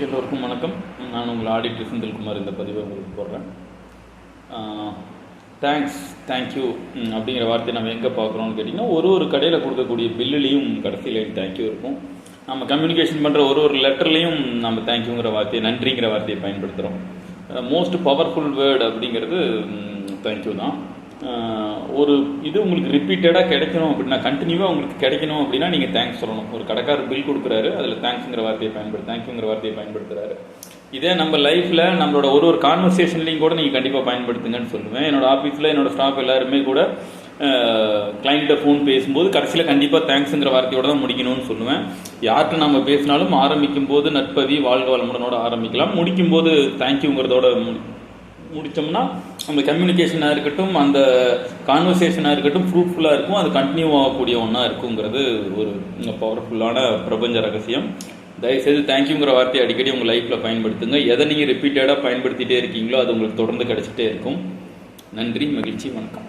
எல்லோருக்கும் வணக்கம். நான் உங்கள் ஆடிட்டர் செந்தில்குமார் இந்த பதிவை உங்களுக்கு போடுறேன். தேங்க்ஸ், தேங்க்யூ அப்படிங்கிற வார்த்தையை நம்ம எங்கே பார்க்குறோம்னு கேட்டிங்கன்னா, ஒரு கடையில் கொடுக்கக்கூடிய பில்லுலேயும் கடைசியில் தேங்க்யூ இருக்கும். நம்ம கம்யூனிகேஷன் பண்ணுற ஒரு லெட்டர்லேயும் நம்ம தேங்க்யூங்கிற வார்த்தையை, நன்றிங்கிற வார்த்தையை பயன்படுத்துகிறோம். மோஸ்ட் பவர்ஃபுல் வேர்டு அப்படிங்கிறது தேங்க்யூ தான். ஒரு இது உங்களுக்கு ரிப்பீட்டடாக கிடைக்கணும் அப்படின்னா, கண்டினியூவாக உங்களுக்கு கிடைக்கணும் அப்படின்னா நீங்கள் தேங்க்ஸ் சொல்லணும். ஒரு கடைக்காரர் பில் கொடுக்குறாரு, அதில் தேங்க்ஸுங்கிற வார்த்தையை தேங்க்யூங்கிற வார்த்தையை பயன்படுத்துகிறாரு. இதே நம்ம லைஃப்பில் நம்மளோட ஒரு கான்வர்சேஷன்லையும் கூட நீங்கள் கண்டிப்பாக பயன்படுத்துங்கன்னு சொல்லுவேன். என்னோட ஆஃபீஸில் என்னோட ஸ்டாஃப் எல்லாருமே கூட கிளைண்ட்டை ஃபோன் பேசும்போது கடைசியில் கண்டிப்பாக தேங்க்ஸுங்கிற வார்த்தையோட தான் முடிக்கணும்னு சொல்லுவேன். யார்கிட்ட நம்ம பேசினாலும் ஆரம்பிக்கும் போது நட்பவி வாழ்க வளமுடனோட ஆரம்பிக்கலாம். முடிக்கும் போது தேங்க்யூங்கிறதோட முடித்தோம்னா அந்த கம்யூனிகேஷனாக இருக்கட்டும், அந்த கான்வர்சேஷனாக இருக்கட்டும் ஃப்ரூட்ஃபுல்லாக இருக்கும். அது கண்டினியூ ஆகக்கூடிய ஒன்றா இருக்குங்கிறது ஒரு பவர்ஃபுல்லான பிரபஞ்ச ரகசியம். தயவுசெய்து தேங்க்யூங்கிற வார்த்தையை அடிக்கடி உங்கள் லைஃப்பில் பயன்படுத்துங்க. எதை நீங்கள் ரிப்பீட்டடாக பயன்படுத்திகிட்டே இருக்கீங்களோ அது உங்களுக்கு தொடர்ந்து கிடச்சிட்டே இருக்கும். நன்றி, மகிழ்ச்சி, வணக்கம்.